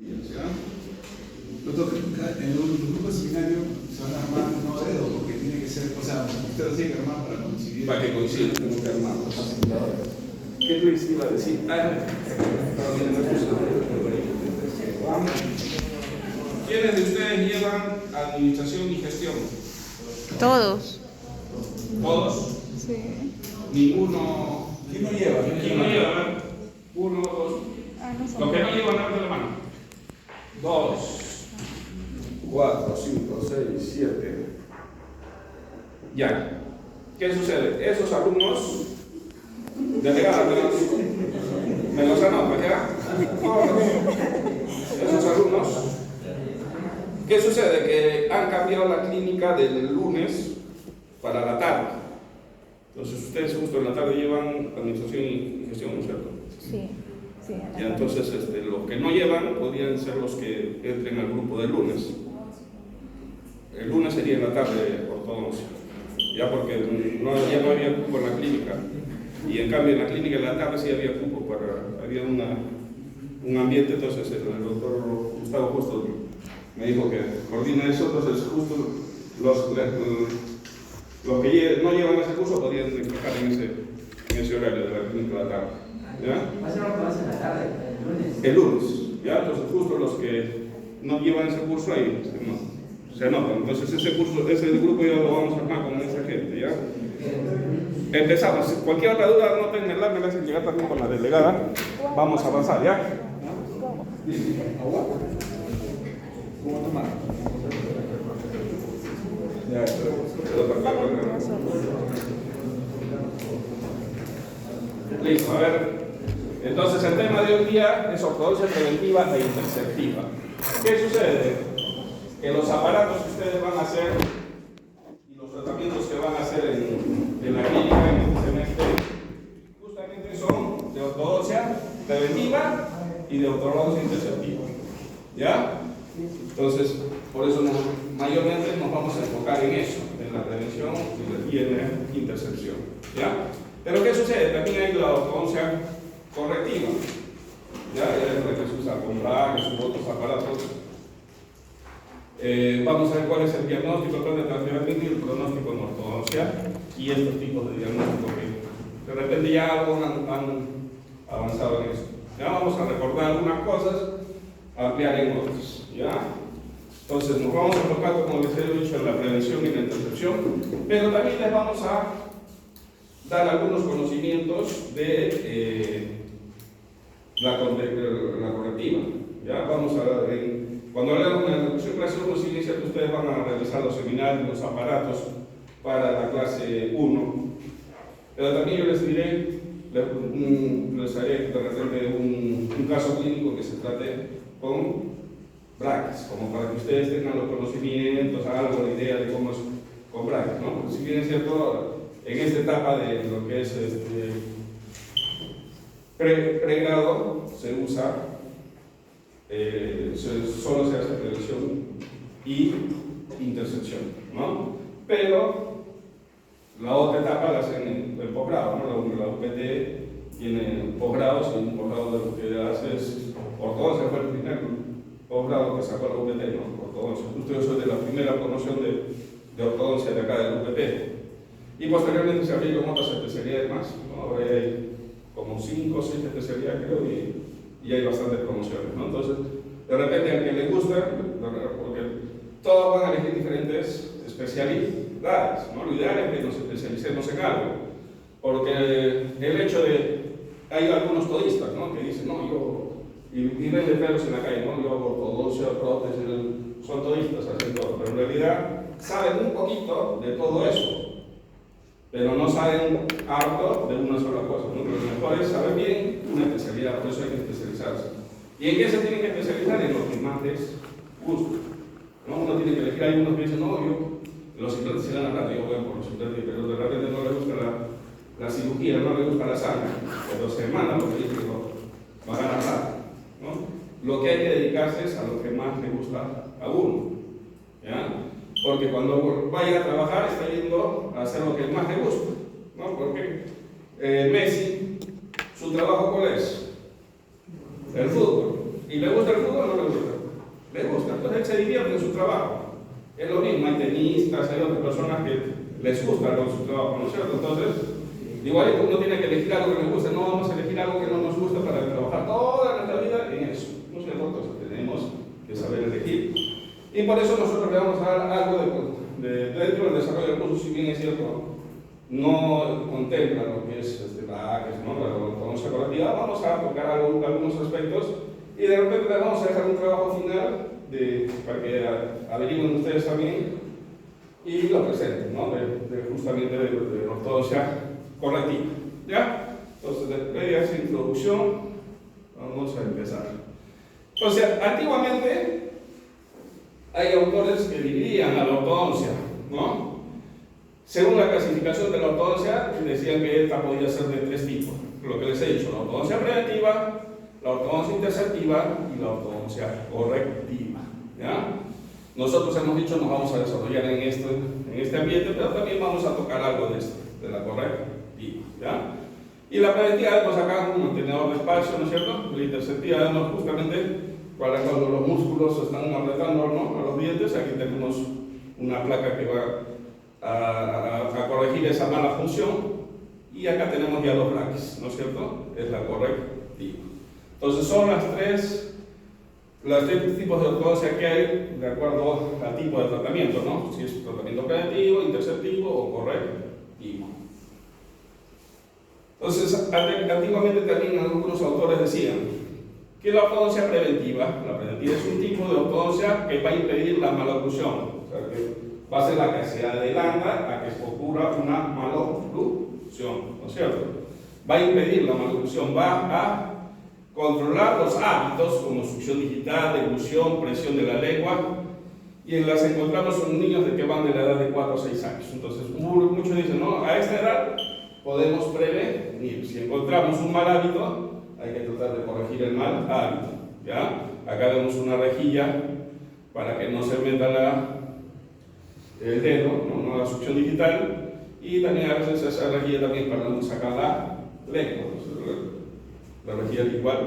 ¿Ya? En un grupo seminario se van a armar no dedos, porque tiene que ser, o sea, usted lo tiene que armar para coincidir. Para que coincida, tengo que armar. ¿Qué Luis iba a decir? ¿Quiénes de ustedes llevan administración y gestión? Todos. ¿Todos? Sí. Ninguno. ¿Quién no lleva? ¿Quién no lleva? Uno, dos. No son. Los que no llevan, levanten la mano. 2, 4, 5, 6, 7. Ya. ¿Qué sucede? Esos alumnos, delegados, me los anotan, ¿ya? Esos alumnos, ¿qué sucede? Que han cambiado la clínica del lunes para la tarde. Entonces ustedes justo en la tarde llevan administración y gestión, ¿no es cierto? Sí, sí. Ya, entonces los que no llevan podrían ser los que entren al grupo del lunes. El lunes sería en la tarde ortodoncia, ya porque ya no había cupo en la clínica, y en cambio en la clínica en la tarde sí había cupo, había un ambiente. Entonces el doctor Gustavo justo me dijo que coordina eso. Entonces justo los que no llevan ese curso podrían encajar en ese horario de la clínica de la tarde. ¿Ya? ¿Va a ser ortodoncia en la tarde, el lunes? El lunes, ¿ya? Entonces justo los que no llevan ese curso ahí se anotan. Entonces ese grupo ya lo vamos a armar con esa gente, ¿ya? Empezamos. Cualquier otra duda, anoten, me la hacen llegar también con la delegada. Vamos a avanzar, ¿ya? ¿Agua? ¿Cómo tomar? Ya, Listo, a ver. Entonces el tema de hoy día es ortodoncia preventiva e interceptiva. ¿Qué sucede? Que los aparatos que ustedes van a hacer y los tratamientos que van a hacer en la clínica en este semestre justamente son de ortodoncia preventiva y de ortodoncia interceptiva. ¿Ya? Entonces, por eso mayormente nos vamos a enfocar en eso, en la prevención y en la intercepción. ¿Ya? Pero ¿qué sucede? También hay la ortodoncia correctiva. Ya es la que se usa con brackets u otros aparatos. Vamos a ver cuál es el diagnóstico, el plan de tratamiento y el pronóstico en ortodoncia y estos tipos de diagnóstico que de repente ya algo han avanzado en eso. Ya vamos a recordar algunas cosas, ampliar en otras. ¿Ya? Entonces nos vamos a enfocar, como les he dicho, en la prevención y la intercepción, pero también les vamos a dar algunos conocimientos de la correctiva. ¿Ya? Vamos a ver, cuando hablamos de la educación clase 1, se inicia que ustedes van a realizar los seminarios, los aparatos para la clase 1, pero también yo les diré, les haré de repente un caso clínico que se trate con brackets, como para que ustedes tengan los conocimientos, algo de idea de cómo es con brackets, ¿no? Porque si bien es cierto, en esta etapa de lo que es pregrado se usa, solo se hace prevención y intercepción, ¿no? Pero la otra etapa la hacen en el posgrado, ¿no? La UPT tiene posgrados, y un posgrado de lo que hace es ortodoncia. Fue el primer posgrado que sacó la UPT, ¿no? Ortodoncia. Ustedes son de la primera promoción de ortodoncia de acá de la UPT. Y posteriormente se abrieron otras especialidades más, ¿no? Ahora hay como 5 o 6 especialidades, creo, y hay bastantes promociones, ¿no? Entonces, de repente, al que le gusta, porque todos van a elegir diferentes especialidades, ¿no? Lo ideal es que nos especialicemos en algo, porque el hecho de, hay algunos todistas, ¿no? Que dicen, no, yo, y venden pelos en la calle, ¿no? Yo hago ortodoncia, prótesis, son todistas, hacen todo, pero en realidad saben un poquito de todo eso, pero no saben harto de una sola cosa, ¿no? Lo mejor es saber bien una especialidad, por eso hay que especializarse. ¿Y en qué se tienen que especializar? En lo que más les gusta, ¿no? Uno tiene que elegir. Hay unos que dicen, no, los implantes se dan a rato, yo voy por los implantes, pero de repente no le gusta la cirugía, no le gusta la sangre, pero se manda porque dice que va a ganar rato, ¿no? Lo que hay que dedicarse es a lo que más le gusta a uno, ¿ya? Porque cuando vaya a trabajar está yendo a hacer lo que más le gusta, ¿no? Porque Messi, ¿su trabajo cuál es? El fútbol. ¿Y le gusta el fútbol o no le gusta? Le gusta, entonces él se divierte en su trabajo. Es lo mismo, hay tenistas, hay otras personas que les gusta con su trabajo, ¿no es cierto? Entonces, igual uno tiene que elegir algo que le guste, no vamos a elegir algo que no nos gusta para trabajar toda nuestra vida en eso, ¿no es cierto? Entonces tenemos que saber elegir. Y por eso nosotros le vamos a dar algo dentro del desarrollo del curso, si bien es cierto, no contempla lo que es la ACES, ¿no? La ortodoncia correctiva, vamos a tocar algunos aspectos y de repente les vamos a dejar un trabajo final para que averigüen ustedes también y lo presenten, ¿no? Justamente de la ortodoncia correctiva, ¿ya? Entonces, después de esa introducción, vamos a empezar. Entonces, antiguamente hay autores que dividían a la ortodoncia, ¿no? Según la clasificación de la ortodoncia, decían que esta podía ser de 3 tipos. Lo que les he dicho, la ortodoncia preventiva, la ortodoncia interceptiva y la ortodoncia correctiva, ¿ya? Nosotros hemos dicho nos vamos a desarrollar en este ambiente, pero también vamos a tocar algo de esto, de la correctiva, ¿ya? Y la preventiva vemos acá un mantenedor de espacio, ¿no es cierto? La interceptiva vemos justamente cuando los músculos están apretando, ¿no?, a los dientes. Aquí tenemos una placa que va a corregir esa mala función, y acá tenemos ya los brackets, ¿no es cierto? Es la correctiva. Entonces son los 3 tipos de ortodoncia que hay de acuerdo al tipo de tratamiento, ¿no? Si es tratamiento preventivo, interceptivo o correctivo. Entonces, antiguamente también algunos autores decían que la ortodoncia preventiva, la preventiva es un tipo de ortodoncia que va a impedir la maloclusión, o sea, que va a ser la que se adelanta a que ocurra una maloclusión, ¿no es cierto? Va a impedir la maloclusión, va a controlar los hábitos como succión digital, deglución, presión de la lengua, y las encontramos en niños que van de la edad de 4 a 6 años. Entonces, muchos dicen, no, a esta edad podemos prevenir. Si encontramos un mal hábito, hay que tratar de corregir el mal hábito, ¿ya? Acá vemos una rejilla para que no se meta el dedo, no la succión digital, y también a veces esa rejilla también para no sacar la lengua, la rejilla igual,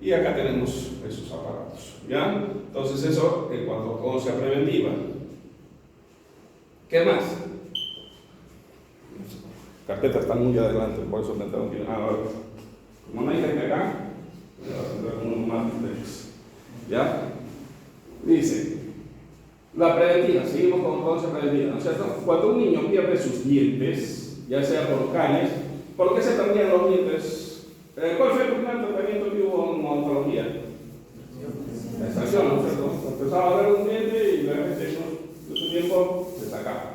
y acá tenemos esos aparatos, ¿ya? Entonces eso en cuanto a ortodoncia preventiva. ¿Qué más? Carpeta está muy adelante, por eso me tengo que... como no hay gente acá, voy a centrar unos más de ustedes, ¿ya? Dice, la preventiva, seguimos con ortodoncia preventiva, ¿no es cierto? Cuando un niño pierde sus dientes, ya sea por caries, ¿por qué se perdían los dientes? ¿Cuál fue el primer tratamiento que hubo en odontología? La extracción, ¿no es cierto? Empezaba a ver un diente y de repente en ese tiempo se sacaba.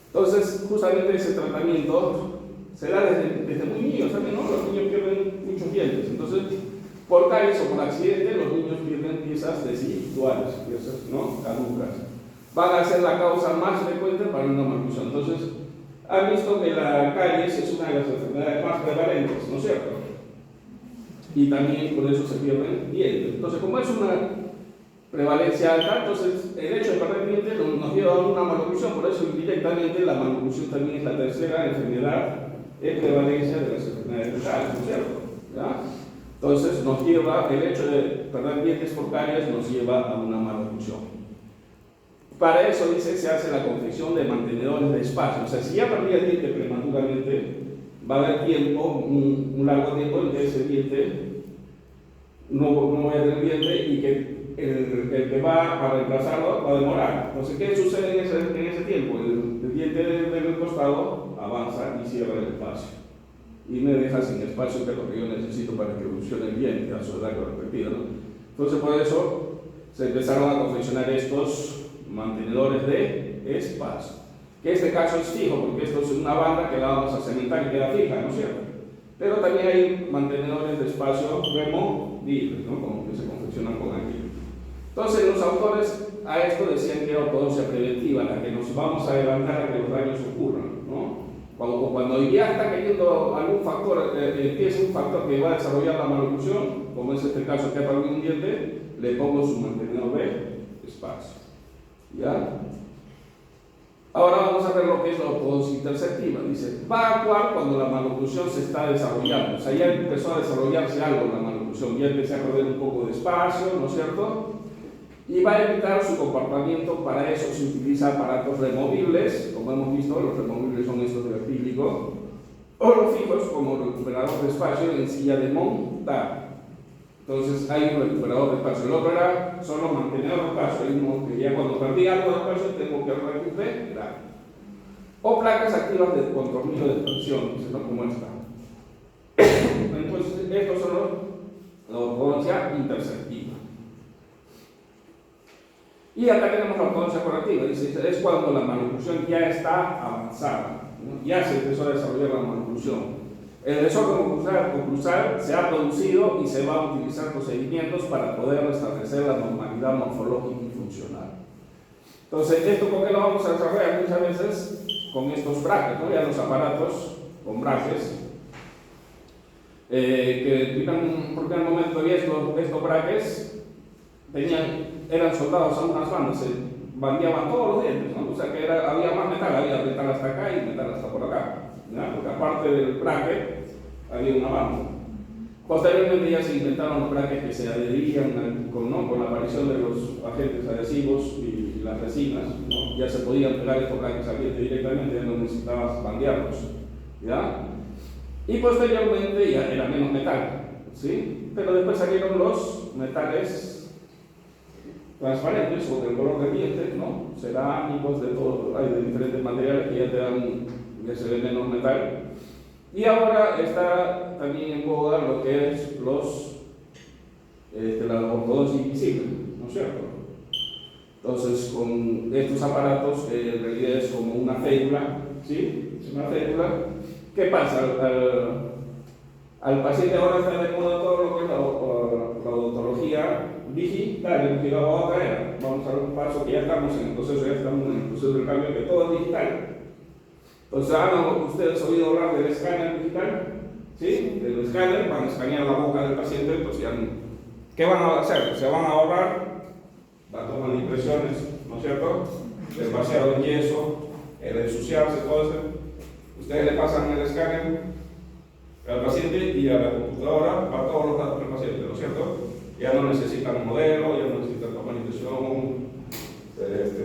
Entonces, justamente ese tratamiento se da desde muy niños también, ¿no? Los niños pierden muchos dientes. Entonces, por caries o por accidente, los niños pierden piezas residuales, piezas, ¿no?, caducas. Van a ser la causa más frecuente para una maloclusión. Entonces, han visto que la caries es una de las enfermedades más prevalentes, ¿no es cierto? Y también por eso se pierden dientes. Entonces, como es una prevalencia alta, entonces el hecho de perder dientes nos lleva a una maloclusión. Por eso indirectamente la maloclusión también es la tercera enfermedad en prevalencia de las enfermedades dentales, ¿no es cierto? ¿Ya? Entonces nos lleva, el hecho de perder dientes por caries nos lleva a una maloclusión. Para eso, dice, se hace la confección de mantenedores de espacio. O sea, si ya perdí el diente prematuramente, va a haber tiempo, un largo tiempo en que ese diente no voy a tener diente, y que el que va a reemplazarlo va a demorar. Entonces, ¿qué sucede en ese tiempo? El diente del costado avanza y cierra el espacio, y me deja sin espacio, que es lo que yo necesito para que evolucione el diente a su edad respectiva, ¿no? Entonces, por eso se empezaron a confeccionar estos mantenedores de espacio, que en este caso es fijo, porque esto es una banda que la vamos a cementar y queda fija, ¿no es cierto? Pero también hay mantenedores de espacio removibles, ¿no?, como que se confeccionan con aquí. Entonces, los autores a esto decían que era ortodoncia preventiva, la que nos vamos a adelantar a que los daños ocurran, ¿no? Cuando ya está cayendo algún factor, empieza un factor que va a desarrollar la maloclusión, como es este caso que ha perdido un diente, le pongo su mantenedor de espacio, ¿ya? Ahora vamos a ver lo que es la ortodoncia interceptiva. Dice, va a actuar cuando la maloclusión se está desarrollando. O sea, ya empezó a desarrollarse algo en la maloclusión. construcción. Ya empecé a perder un poco de espacio, ¿no es cierto? Y va a evitar su comportamiento. Para eso se utiliza aparatos removibles, como hemos visto, los removibles son estos de acrílico, o los fijos como recuperador de espacio en silla de montar. Entonces hay un recuperador de espacio. El otro era solo mantenedor de espacio, el mismo que ya cuando perdí algo de espacio tengo que recuperar. O placas activas con tornillo de tensión, ¿no? Como esta. Entonces estos son la ortodoncia interceptiva. Y acá tenemos la ortodoncia correctiva. Dice, es cuando la maloclusión ya está avanzada, ¿no? Ya se empezó a desarrollar la maloclusión. El desorden oclusal se ha producido y se va a utilizar procedimientos para poder restablecer la normalidad morfológica y funcional. Entonces, ¿esto con qué lo vamos a desarrollar? Muchas veces con estos braques, ¿no? Ya los aparatos con braques, que en un primer momento ya estos braques eran soldados a unas bandas, se bandeaban todos los dientes, ¿no? O sea que había más metal, había metal hasta acá y metal hasta por acá, ¿no? Porque aparte del braque había una banda. Posteriormente ya se inventaron los braques que se adherían con la aparición de los agentes adhesivos y las resinas, ¿no? Ya se podían pegar estos braques al diente directamente, ya no necesitabas bandearlos, ¿ya? Y posteriormente ya era menos metal, ¿sí? Pero después salieron los metales transparentes o del color de diente, ¿no? Cerámicos, de todo, hay de diferentes materiales que ya se ve menos metal. Y ahora está también en boga lo que es la ortodoncia invisible, ¿no es cierto? Entonces, con estos aparatos, que en realidad es como una fécula, ¿sí? Es una fécula. ¿Qué pasa? Al paciente ahora está de moda todo lo que es la odontología digital, hemos llegado a otra era. Vamos a dar un paso que ya estamos en el proceso, del cambio, que todo es digital. Entonces, ¿han ustedes oído hablar del escáner digital? ¿Sí? Del escáner, van a escanear la boca del paciente, entonces ¿qué van a hacer? Se van a ahorrar la toma de impresiones, ¿no es cierto? El vaciado de yeso, el ensuciarse, todo eso. Ustedes le pasan el escáner al paciente y a la computadora para todos los datos del paciente, ¿no es cierto? Ya no necesitan modelo, ya no necesitan tomar impresión,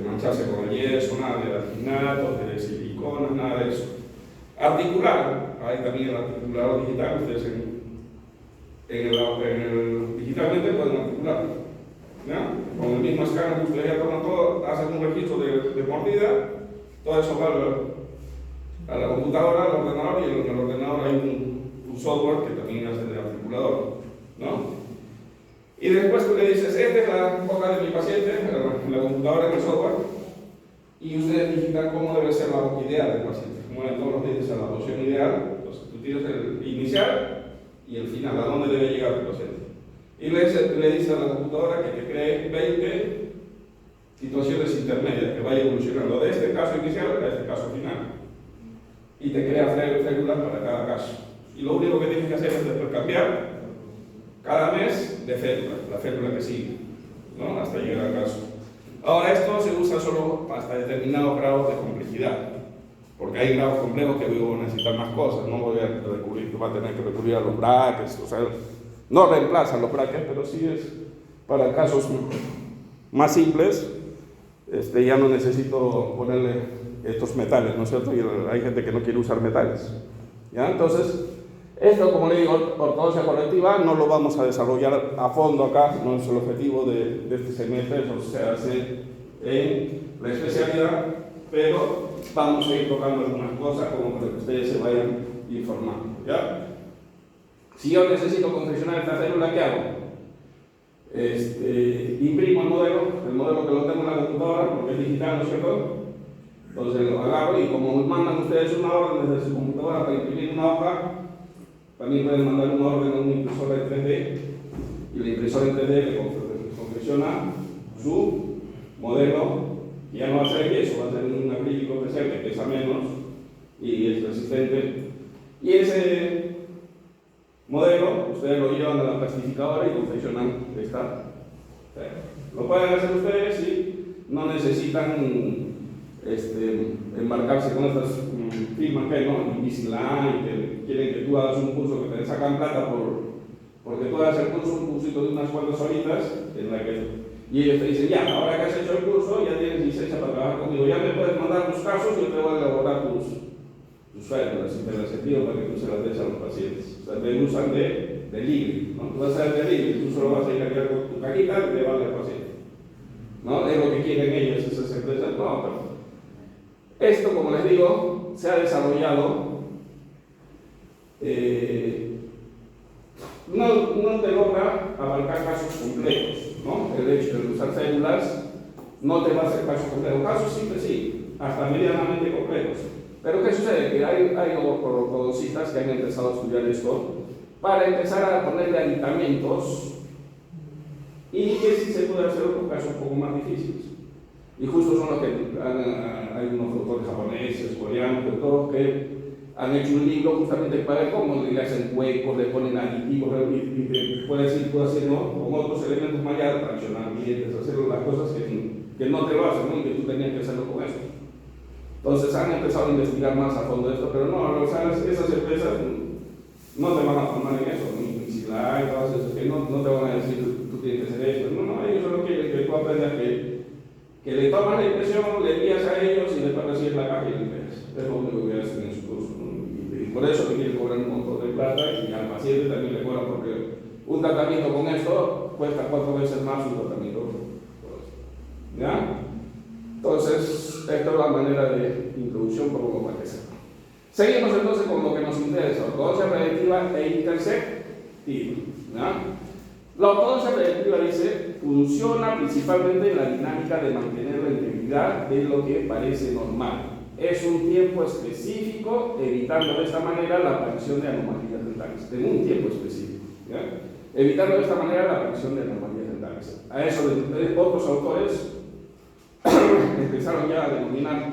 mancharse con el yeso, nada de alginatos, de siliconas, nada de eso. Articular, hay también el articulador digital, ustedes digitalmente pueden articular, ¿ya? Con el mismo escáner que ustedes ya toman todo, hacen un registro de mordida, todo eso va a la computadora, al ordenador, y en el ordenador hay un software que también hace de articulador, ¿no? Y después tú le dices, esta es la boca de mi paciente, en la computadora, en el software, y ustedes digitan cómo debe ser la boca ideal del paciente, como en todos los dientes a la posición ideal. Entonces tú tienes el inicial y el final, a dónde debe llegar el paciente. Y le dice a la computadora que te cree 20 situaciones intermedias, que vaya evolucionando de este caso inicial a este caso final. Y te crea féculas para cada caso. Y lo único que tienes que hacer es después cambiar cada mes de fécula, la fécula que sigue, ¿no? Hasta llegar al caso. Ahora, esto se usa solo hasta determinados grados de complejidad, porque hay grados complejos que luego necesitan más cosas. No voy a recurrir, va a tener que recurrir a los brackets, o sea, no reemplazan los brackets, pero sí es para casos más simples. Ya no necesito ponerle estos metales, ¿no es cierto? Y hay gente que no quiere usar metales, ¿ya? Entonces, esto, como le digo, ortodoncia correctiva, no lo vamos a desarrollar a fondo acá, no es el objetivo de este semestre, eso se hace en la especialidad, pero vamos a ir tocando algunas cosas como para que ustedes se vayan informando, ¿ya? Si yo necesito confeccionar esta célula, ¿qué hago? Imprimo el modelo que lo tengo en la computadora, porque es digital, ¿no es cierto? Entonces lo agarro y como mandan ustedes una orden desde su computadora para imprimir una hoja, también pueden mandar una orden a una impresora en 3D, y la impresora en 3D le confecciona su modelo, y ya no va a ser yeso, va a ser un acrílico especial que pesa menos y es resistente. Y ese modelo ustedes lo llevan a la plastificadora y confeccionan esta. Lo pueden hacer ustedes si no necesitan embarcarse con estas firmas que hay, ¿no? Invisalign, que quieren que tú hagas un curso que te sacan plata Porque tú das el curso, un cursito de unas cuantas horitas, y ellos te dicen, ya, ahora que has hecho el curso, ya tienes licencia para trabajar conmigo, ya me puedes mandar tus casos y yo te voy a elaborar tus férmulas y te las envío para que tú se las des a los pacientes. O sea, te usan de libre, ¿no? Tú vas a hacer de libre, tú solo vas a ir a cambiar con tu cajita y le vas al paciente. ¿No? Es lo que quieren ellos, esas empresas. No, pero esto, como les digo, se ha desarrollado. No te logra abarcar casos complejos, ¿no? El hecho de usar células no te va a hacer casos complejos. Casos simples sí, hasta medianamente complejos. Pero ¿qué sucede? Que hay ortodoncistas que han empezado a estudiar esto para empezar a ponerle aditamentos y que sí se puede hacer otros casos un poco más difíciles. Y justo son los que hay unos autores japoneses, coreanos, de todos que han hecho un libro justamente para ver cómo le hacen huecos, le ponen aditivos, y puedes ir haciendo con otros elementos más allá, traccionar dientes, hacer las cosas que no te lo hacen, ¿no? Y que tú tenías que hacerlo con esto. Entonces han empezado a investigar más a fondo esto, pero no, o sea, esas empresas no te van a formar en eso, ni si la hay, todas esas, que no te van a decir tú tienes que hacer esto. No, ellos solo quieren que tú aprendas que le tomas la impresión, le envías a ellos y después recibes la caja y le envías. Es lo único que hacen en su curso. Y por eso le quieren cobrar un montón de plata y al paciente también le cobran porque un tratamiento con esto cuesta 4 veces más un tratamiento. ¿Ya? Entonces, esta es la manera de introducción por lo que sea. Seguimos entonces con lo que nos interesa, ortodoncia preventiva e interceptiva. ¿Ya? La ortodoncia preventiva dice, funciona principalmente en la dinámica de mantener la integridad de lo que parece normal. Es un tiempo específico, evitando de esta manera la aparición de anomalías dentales. En un tiempo específico. ¿Ya? Evitando de esta manera la aparición de anomalías dentales. A eso otros autores empezaron ya a denominar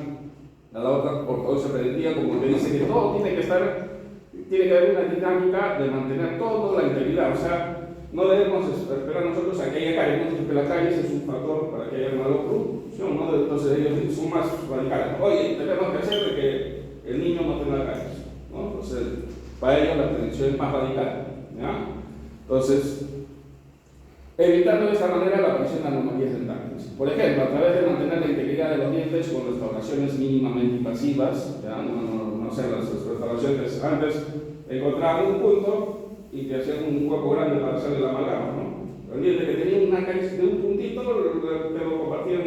a la otra ortodoncia preventiva como que dice que todo tiene que haber una dinámica de mantener toda la integridad. O sea, no debemos esperar nosotros a que haya caries, porque la caries es un factor para que haya una oclusión, ¿no? Entonces ellos son más radicales. Oye, tenemos que hacer de que el niño no tenga caries, ¿no? Entonces, para ellos la prevención es más radical, ¿ya? Entonces, evitando de esta manera la aparición de anomalías dentales. Por ejemplo, a través de mantener la integridad de los dientes con restauraciones mínimamente invasivas, ¿ya? No sé, las restauraciones antes encontraban un punto y te hacían un hueco grande para hacerle la amalgama, ¿no? El diente que tenía una caries de un puntito, te lo compartían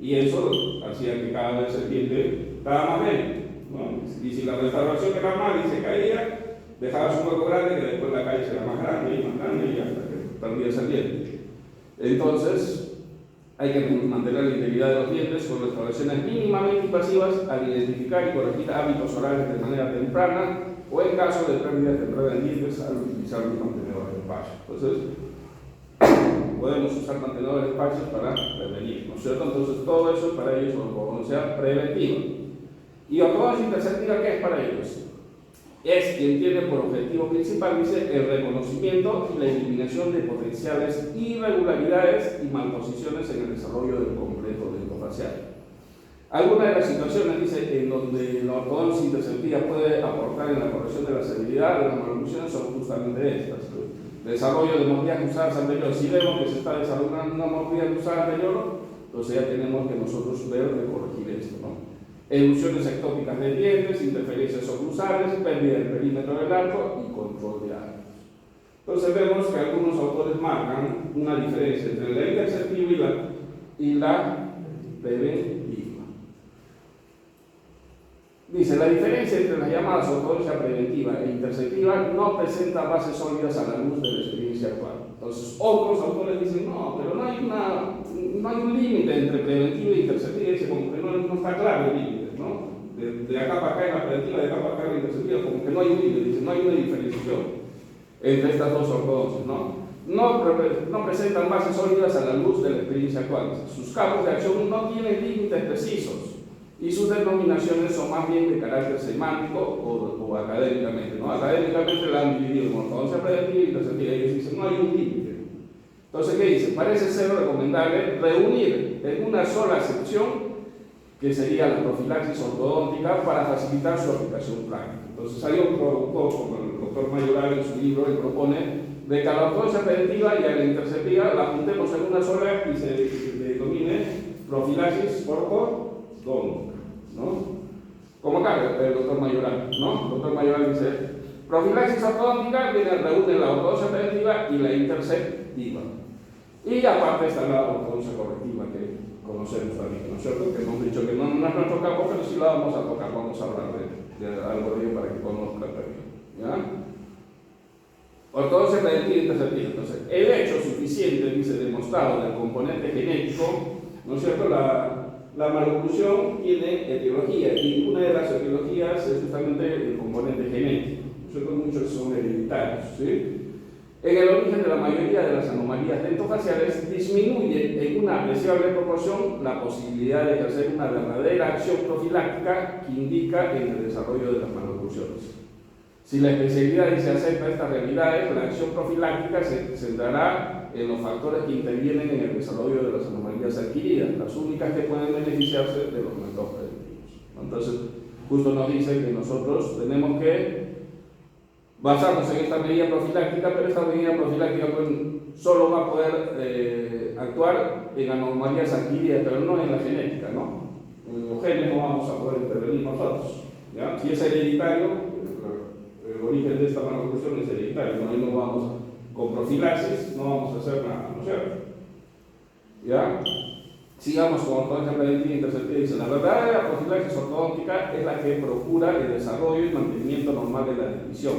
y eso hacía que cada vez el diente estaba más débil, ¿no? Y si la restauración era mal y se caía, dejabas un hueco grande que después la caries era más grande y hasta que perdías el diente. Entonces, hay que mantener la integridad de los dientes con restauraciones mínimamente invasivas al identificar y corregir hábitos orales de manera temprana o en caso de pérdida temprana de dientes al utilizar los mantenedores de espacio. Entonces, podemos usar mantenedores de espacios para prevenir, ¿no es cierto? Entonces, todo eso es para ellos ortodoncia preventiva. ¿Y ortodoncia interceptiva qué es para ellos? Es quien tiene por objetivo principal, dice, el reconocimiento y la eliminación de potenciales irregularidades y malposiciones en el desarrollo del complejo dentofacial. Algunas de las situaciones, dice, en donde la ortodoncia interceptiva puede aportar en la corrección de la severidad de las malfuncciones son justamente estas. Desarrollo de mordida cruzada anterior. Si vemos que se está desarrollando una mordida cruzada anterior, entonces ya tenemos que nosotros ver de corregir esto, ¿no? Erupciones ectópicas de dientes, interferencias oclusales, pérdida del perímetro del arco y control de arcos. Entonces vemos que algunos autores marcan una diferencia entre la interceptiva y la preventiva. Dice, la diferencia entre las llamadas ortodoncia preventiva e interceptiva no presenta bases sólidas a la luz de la experiencia actual. Entonces, otros autores dicen, no, pero no hay un límite entre preventiva e interceptiva, dice como que no está claro el límite, ¿no? De acá para acá en la preventiva, de acá para acá en la interceptiva, como que no hay un límite, dice, no hay una diferenciación entre estas dos ortodoncias, ¿no? No presentan bases sólidas a la luz de la experiencia actual. Sus campos de acción no tienen límites precisos y sus denominaciones son más bien de carácter semántico o académicamente, ¿no? Académicamente la han dividido en ortodoncia preventiva y interceptiva. Ellos dicen, no hay un límite. Entonces, ¿qué dice? Parece ser recomendable reunir en una sola sección, que sería la profilaxis ortodóntica, para facilitar su aplicación práctica. Entonces, hay otro autor, como el doctor Mayoral en su libro, él propone de que a la ortodoncia preventiva y a la interceptiva la juntemos en una sola y se denomine profilaxis ortodóntica, ¿no? Como acá el doctor Mayoral, ¿no? El doctor Mayoral dice, profilaxis ortodóntica reúne la ortodoncia preventiva y la interceptiva. Y aparte está la ortodoncia correctiva que conocemos también, ¿no es cierto? Que hemos dicho que no es nuestro campo, pero sí la vamos a tocar, vamos a hablar de algo de ello para que conozcan también, ¿ya? Ortodoncia preventiva y interceptiva. Entonces, el hecho suficiente, dice, demostrado del componente genético, ¿no es cierto? La maloclusión tiene etiología y una de las etiologías es justamente el componente genético. ¿No es cierto? Muchos son hereditarios, ¿sí? En el origen de la mayoría de las anomalías dentofaciales disminuye en una apreciable proporción la posibilidad de ejercer una verdadera acción profiláctica que indica en el desarrollo de las maloclusiones. Si la especialidad se acepta estas realidades, la acción profiláctica se centrará en los factores que intervienen en el desarrollo de las anomalías adquiridas, las únicas que pueden beneficiarse de los métodos preventivos. Entonces, justo nos dice que nosotros tenemos que basarnos en esta medida profiláctica, pero esta medida profiláctica solo va a poder actuar en anomalías adquiridas, pero no en la genética, ¿no? En los genes no vamos a poder intervenir nosotros, ¿ya? Si es hereditario, el origen de esta maloclusión es hereditario, ¿no? Ahí no vamos con profilaxis, no vamos a hacer nada, ¿no es cierto? ¿Ya? Sigamos con ortodoncia preventiva e interceptiva. Dice, la verdadera profilaxis ortodóntica es la que procura el desarrollo y mantenimiento normal de la dentición.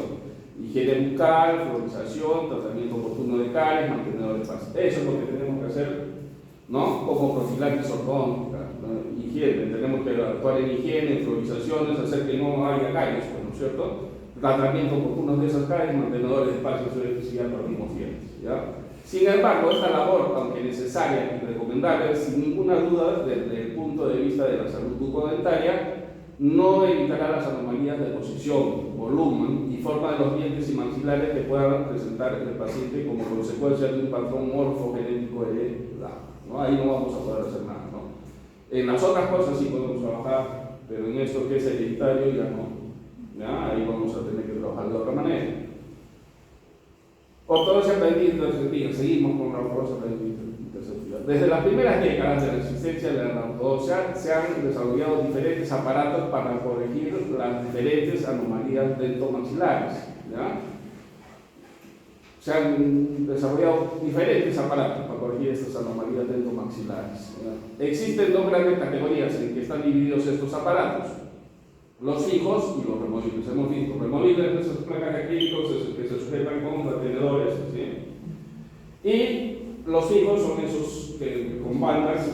Higiene bucal, fluorización, tratamiento oportuno de caries, mantenedor de paz. Eso es lo que tenemos que hacer, ¿no? Como profilaxis ortodóntica, ¿no? Higiene, tenemos que actuar en higiene, en fluorizaciones, hacer que no haya caries, pues, ¿no es cierto? Tratamiento oportuno de esas caries, mantenedores de paz, eso es que ya perdimos dientes, ¿ya? Sin embargo, esta labor, aunque necesaria y recomendable, sin ninguna duda, desde el punto de vista de la salud bucodentaria, no evitará las anomalías de posición, volumen y forma de los dientes y maxilares que puedan presentar el paciente como consecuencia de un patrón morfogenético heredado, ¿no? Ahí no vamos a poder hacer nada, ¿no? En las otras cosas sí podemos trabajar, pero en esto que es hereditario ya no. ¿Ya? Ahí vamos a tener que trabajar de otra manera. Ortodoncia preventiva e interceptiva. Seguimos con la ortodoncia preventiva e interceptiva. Desde las primeras décadas de la existencia de la ortodoncia se han desarrollado diferentes aparatos para corregir las diferentes anomalías dentomaxilares. ¿Ya? Se han desarrollado diferentes aparatos para corregir estas anomalías dentomaxilares. ¿Ya? Existen dos grandes categorías en que están divididos estos aparatos: los fijos y los removibles. Hemos visto removibles, esas placas acrílicos que se sujetan con retenedores, ¿sí? Y los fijos son esos con bandas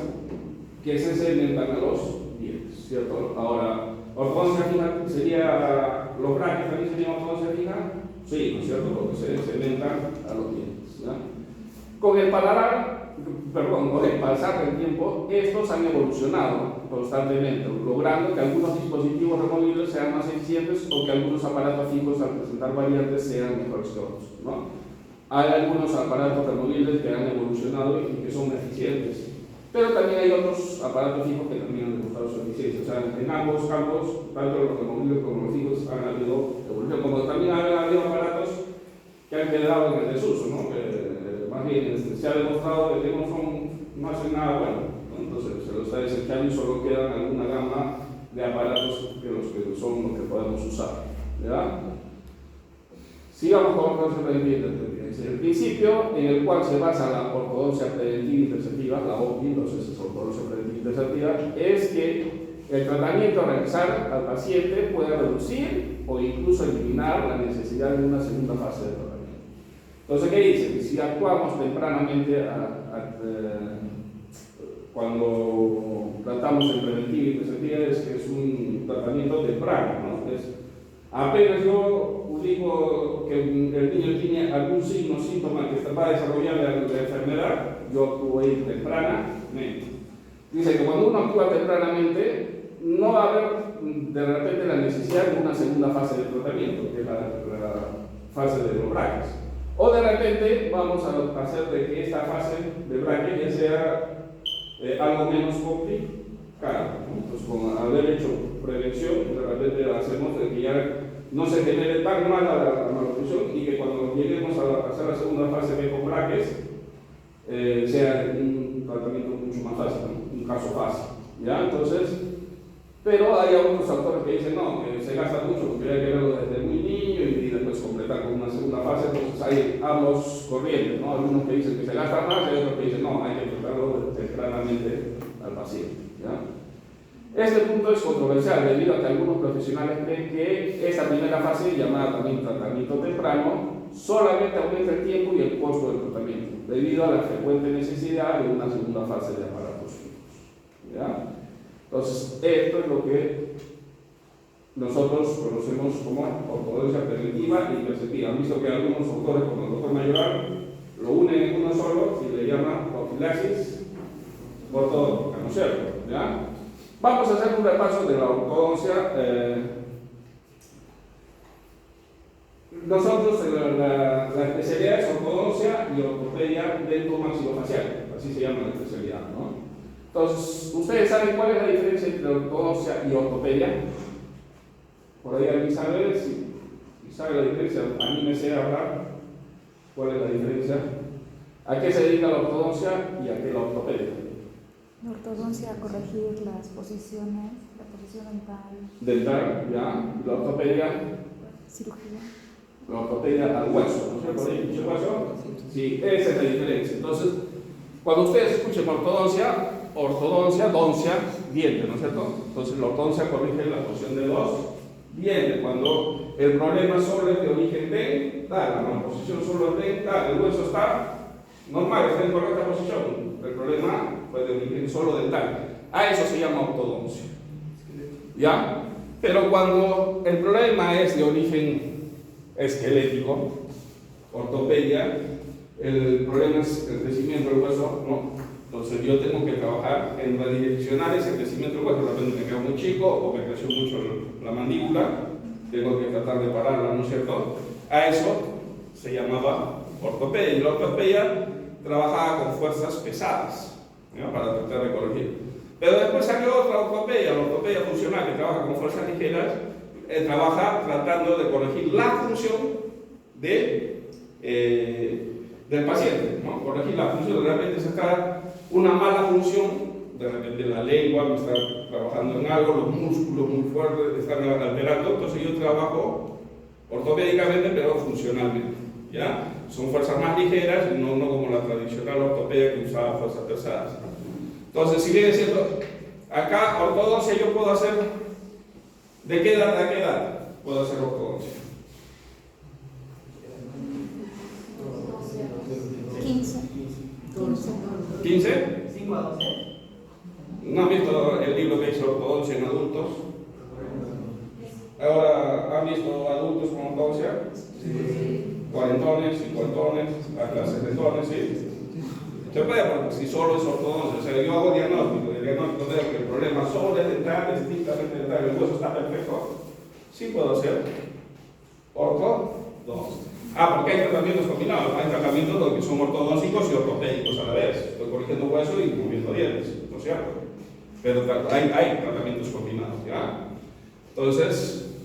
que se cementan a los dientes, ¿cierto? Ahora, ortodoncia fija sería, los brackets también serían ortodoncia fija, sí, ¿no es cierto? Porque se cementan a los dientes, ¿ya? Con el pasar del tiempo, estos han evolucionado constantemente, logrando que algunos dispositivos removibles sean más eficientes o que algunos aparatos fijos al presentar variantes sean mejores que otros, ¿no? Hay algunos aparatos removibles que han evolucionado y que son eficientes, pero también hay otros aparatos fijos que también han demostrado su eficiencia. O sea, en ambos campos, tanto los removibles como los fijos, han habido evolución, como también han habido aparatos que han quedado en el desuso, ¿no? Más bien se ha demostrado que no son hacen nada bueno, ¿no? Entonces se lo está desechando y solo quedan alguna gama de aparatos que son los que podemos usar, ¿ya? Sigamos con la ortodoncia preventiva e interceptiva. El principio en el cual se basa la ortodoncia preventiva e interceptiva, la OPI, entonces es ortodoncia preventiva e interceptiva, es que el tratamiento a realizar al paciente puede reducir o incluso eliminar la necesidad de una segunda fase de tratamiento. Entonces, ¿qué dice? Que si actuamos tempranamente cuando tratamos en preventiva y interceptiva, es un tratamiento temprano, ¿no? Apenas yo digo que el niño tiene algún signo, síntoma que va a desarrollar la enfermedad, yo actúo ahí tempranamente. Dice que cuando uno actúa tempranamente, no va a haber de repente la necesidad de una segunda fase de tratamiento, que es la fase de los brackets. O de repente vamos a hacer de que esta fase de bracket ya sea algo menos complicada, ¿no? Entonces, con haber hecho prevención, de repente hacemos de que ya no se genere tan mala la malnutrición y que cuando lleguemos a hacer la segunda fase de Ecobraques sea un tratamiento mucho más fácil, ¿no? Un caso fácil, ¿ya? Entonces, pero hay algunos autores que dicen no, que se gasta mucho porque hay que verlo desde muy niño y después completar con una segunda fase. Entonces hay ambos corrientes, ¿no? Algunos que dicen que se gasta más y otros que dicen no, hay que tratarlo tempranamente al paciente, ¿ya? Este punto es controversial debido a que algunos profesionales creen que esta primera fase, llamada también tratamiento temprano, solamente aumenta el tiempo y el costo del tratamiento, debido a la frecuente necesidad de una segunda fase de aparatos fijos, ¿ya? Entonces, esto es lo que nosotros conocemos como ortodoncia preventiva y preceptiva. Han visto que algunos autores, como el doctor Mayoral, lo unen en uno solo y le llaman profilaxis ortodóntica, ¿no es cierto? ¿Ya? Vamos a hacer un repaso de la ortodoncia. Nosotros, la especialidad es ortodoncia y ortopedia dentomaxilofacial, así se llama la especialidad, ¿no? Entonces, ¿ustedes saben cuál es la diferencia entre ortodoncia y ortopedia? Por ahí alguien sabe, si sabe la diferencia, a mí me sé hablar cuál es la diferencia. ¿A qué se dedica la ortodoncia y a qué la ortopedia? La ortodoncia, corregir las posiciones, la posición dental. Dental, ya. La ortopedia. Cirugía. La ortopedia al hueso, ¿no es cierto? ¿El hueso? Sí, esa es la diferencia. Entonces, cuando ustedes escuchen ortodoncia, doncia, diente, ¿no es cierto? Entonces, la ortodoncia corrige la posición de los dientes. Cuando el problema solo es de origen dental, la posición solo es dental, el hueso está normal, está en correcta posición. El problema fue de origen solo dental. A eso se llama ortodoncia. ¿Ya? Pero cuando el problema es de origen esquelético, ortopedia, el problema es el crecimiento del hueso, ¿no? Entonces yo tengo que trabajar en redireccionar ese crecimiento del hueso. De repente me quedó muy chico o me creció mucho la mandíbula, tengo que tratar de pararla, ¿no es cierto? A eso se llamaba ortopedia. Y la ortopedia trabajaba con fuerzas pesadas, ¿no? Para tratar de corregir. Pero después salió otra ortopedia, la ortopedia funcional, que trabaja con fuerzas ligeras, trabaja tratando de corregir la función del paciente, ¿no? Corregir la función, de repente sacar una mala función, de repente la lengua no está trabajando en algo, los músculos muy fuertes están alterando, entonces yo trabajo ortopédicamente pero funcionalmente, ¿ya? Son fuerzas más ligeras, no como la tradicional ortopedia que usaba fuerzas pesadas. Entonces, si viene siendo, acá ortodoncia yo puedo hacer, ¿de qué edad a qué edad puedo hacer ortodoncia? 15. 15. 5 a 12. ¿No han visto el libro que hizo ortodoncia en adultos? Ahora, ¿han visto adultos con ortodoncia? Sí. Cuarentones, cincuentones, hasta sesentones, ¿sí? Se puede, porque si solo es ortodoncia, o sea, yo hago diagnóstico, el diagnóstico de que el problema solo es dental, estrictamente dental, el hueso está perfecto, sí puedo hacer ortodoncia. Porque hay tratamientos combinados, hay tratamientos que son ortodóncicos y ortopédicos a la vez. Estoy corrigiendo hueso y moviendo dientes, ¿no es cierto? Pero hay tratamientos combinados, ¿ya? Entonces,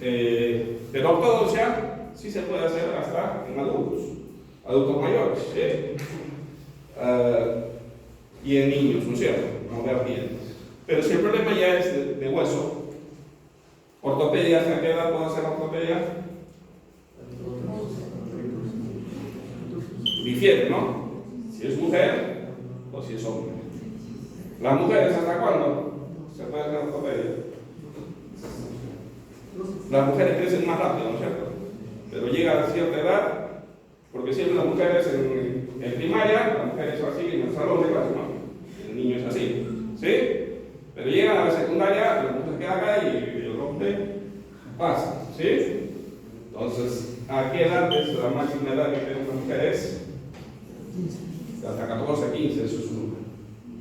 pero ortodoncia sí se puede hacer hasta en adultos mayores, ¿sí? Y en niños, ¿no es cierto? Mover dientes. Pero si el problema ya es de hueso, ortopedia, ¿hasta qué edad puedo hacer ortopedia? Difiere, ¿no? Si es mujer o si es hombre. ¿Las mujeres hasta cuándo se puede hacer ortopedia? Las mujeres crecen más rápido, ¿no es cierto? Pero llega a cierta edad, porque siempre las mujeres en primaria, la mujer es así en el salón de clase, ¿no? El niño es así, ¿sí? Pero llega a la secundaria, la mujer queda acá y el hombre pasa, ¿sí? Entonces, ¿a qué edad es la máxima edad que tienen las mujeres? Hasta 14, 15, eso es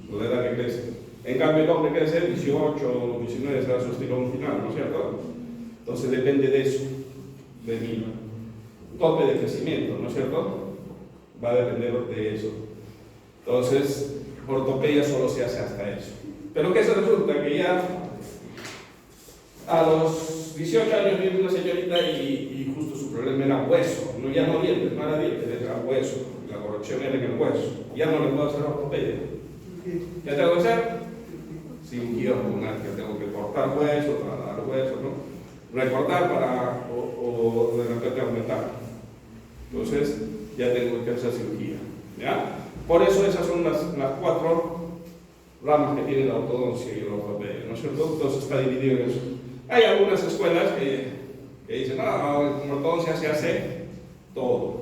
su edad que crece. En cambio, el hombre crece 18, 19, será su estirón final, ¿no es cierto? Entonces depende de eso, de mi tope de crecimiento, ¿no es cierto? Va a depender de eso. Entonces, ortopedia solo se hace hasta eso. Pero ¿qué se resulta? Que ya A los 18 años viene una señorita y justo su problema era hueso, no, ya no dientes, no era dientes, era hueso, la corrección era en el hueso, ya no le puedo hacer ortopedia. ¿Qué tengo que hacer? Cirugía ortognática, tengo que cortar hueso, trasladar hueso, ¿no? Recortar o de repente aumentar. Entonces ya tengo que hacer cirugía, ¿ya? Por eso esas son las 4 ramas que tiene la ortodoncia y la ortopedia, ¿no es cierto? Entonces está dividido en eso. Hay algunas escuelas que dicen, no, en ortodoncia se hace todo.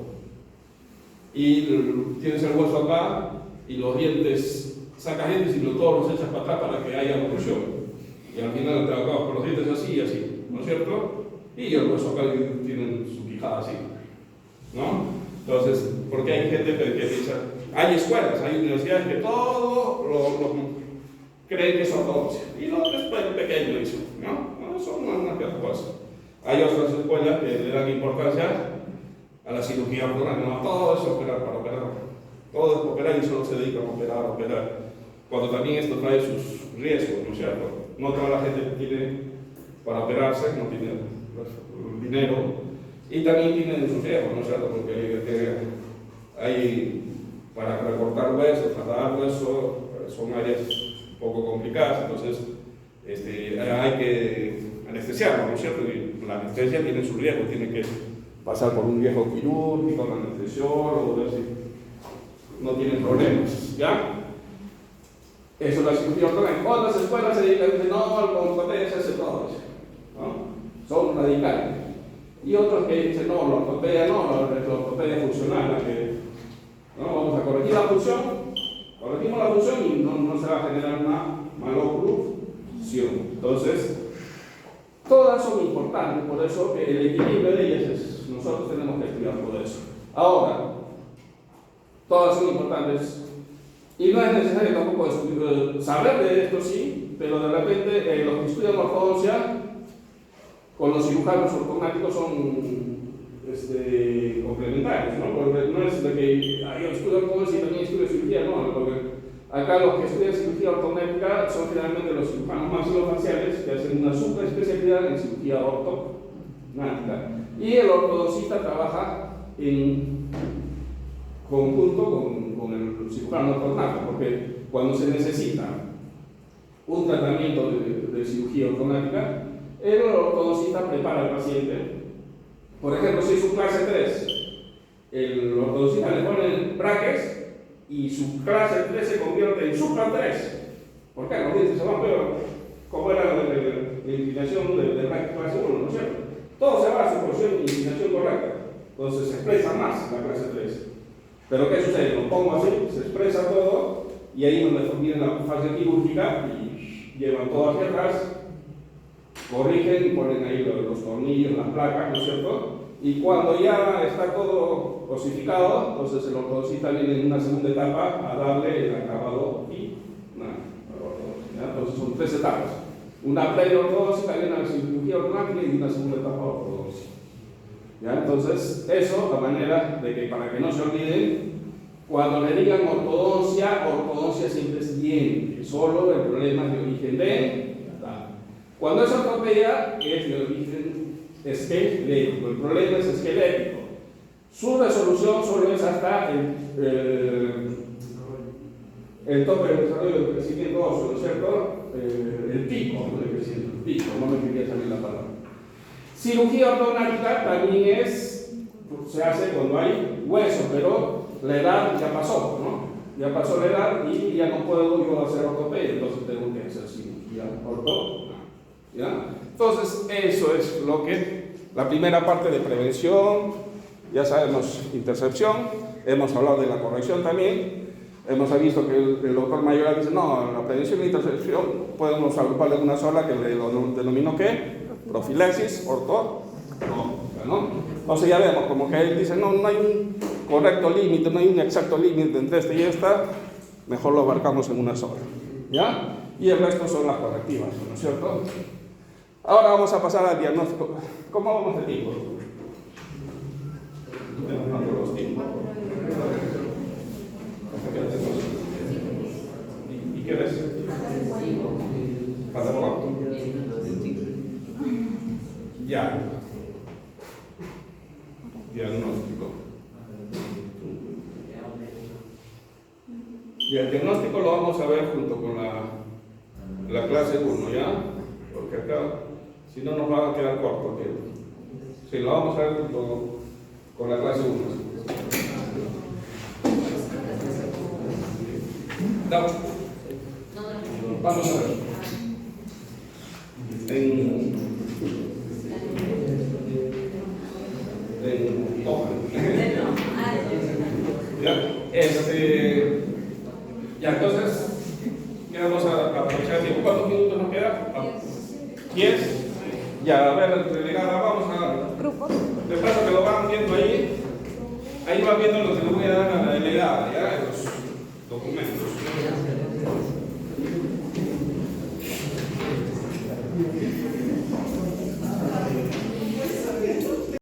Y tienes el hueso acá y los dientes, sacas dientes y todos los echas para atrás para que haya evolución. Y al final te acabas con los dientes así y así, ¿no es cierto? Y el hueso acá tienen su quijada así, ¿no? Entonces, porque hay gente que dice, hay escuelas, hay universidades que todo lo creen que es ortodoncia. Y lo otro es pequeño, dice, ¿no? Son una que otra cosa. Hay otras escuelas que le dan importancia a la cirugía ortognática, no, todo es operar para operar. Todo es operar y solo se dedica a operar. Cuando también esto trae sus riesgos, ¿no es cierto? No toda la gente tiene para operarse, no tiene dinero y también tiene sus riesgos, ¿no es cierto? Porque hay para recortar huesos, trasladar huesos, son áreas un poco complicadas, entonces hay que anestesiarlo, ¿no es cierto? Y la anestesia tiene su riesgo, tiene que pasar por un viejo quirúrgico, un anestesiólogo, ver si no tienen problemas, ¿ya? Eso es la cirugía ortognática. Otras escuelas se dedican a decir, no, el ortopedia se hace todo, ¿no? Son radicales. Y otros que dicen, no, la ortopedia no, la ortopedia funcional, la que no, vamos a corregir la función, corregimos la función y no se va a generar una maloclusión. Entonces, todas son importantes, por eso que el equilibrio de ellas nosotros tenemos que estudiar todo eso. Ahora, todas son importantes y no es necesario tampoco saber de esto, sí, pero de repente los que estudian ortodoncia con los cirujanos ortognáticos son complementarios, ¿no? Porque no es de que yo estudio ortodoncia y también estudio cirugía, no, porque acá los que estudian cirugía ortognática son generalmente los cirujanos maxilofaciales que hacen una superespecialidad en cirugía ortognática. Y el ortodoncista trabaja en conjunto con el cirujano ortognático, porque cuando se necesita un tratamiento de cirugía ortognática, el ortodoncista prepara al paciente. Por ejemplo, si es un clase 3, el ortodoncista le pone brackets y su clase 3 se convierte en supra 3. ¿Por qué? Los dientes se van peor. ¿Cómo era la inclinación del bracket clase 1? ¿No es cierto? Todo se va a su posición de inclinación correcta. Entonces se expresa más la clase 3. Pero ¿qué sucede? Lo pongo así, se expresa todo y ahí donde viene la fase quirúrgica y llevan todo hacia atrás, corrigen y ponen ahí los tornillos, las placas, ¿no es cierto? Y cuando ya está todo osificado, entonces el ortodoncista viene en una segunda etapa a darle el acabado y entonces son 3 etapas. Una pre-ortodoncia, una cirugía ortognática y una segunda etapa ortodoncia. ¿Ya? Entonces, eso a manera de que para que no se olviden, cuando le digan ortodoncia, ortodoncia siempre es diente, solo el problema es de origen de. Cuando es ortopedia, es de origen esquelético, el problema es esquelético. Su resolución solo es hasta el tope del desarrollo del crecimiento óseo, ¿no es cierto? El pico del crecimiento, el pico, no me quería salir la palabra. Cirugía ortognática también se hace cuando hay hueso, pero la edad ya pasó, ¿no? Ya pasó la edad y ya no puedo yo hacer ortopedia, entonces tengo que hacer cirugía ortognática. ¿Ya? Entonces, eso es lo que la primera parte de prevención, ya sabemos, intercepción, hemos hablado de la corrección también, hemos visto que el doctor Mayoral dice, no, la prevención e intercepción podemos agruparle en una sola que le denominó ¿qué? Profilaxis ortognática, ¿no? Entonces ya vemos como que él dice, no hay un correcto límite, no hay un exacto límite entre este y esta, mejor lo abarcamos en una sola, ¿ya? Y el resto son las correctivas, ¿no es cierto? Ahora vamos a pasar al diagnóstico. ¿Cómo vamos de tiempo? ¿Y qué ves? ¿Pasa poco? Ya. Diagnóstico. Y el diagnóstico lo vamos a ver junto con la clase 1, ¿ya? Porque acá, si no, nos va a quedar corto el tiempo. Sí, lo vamos a ver junto con la clase 1. No. Vamos a ver. Ya, entonces, ya vamos a aprovechar el tiempo. ¿Cuántos minutos nos queda? 10. Ya, a ver, delegada, vamos a... Grupos. De paso que lo van viendo ahí. Ahí van viendo los demás.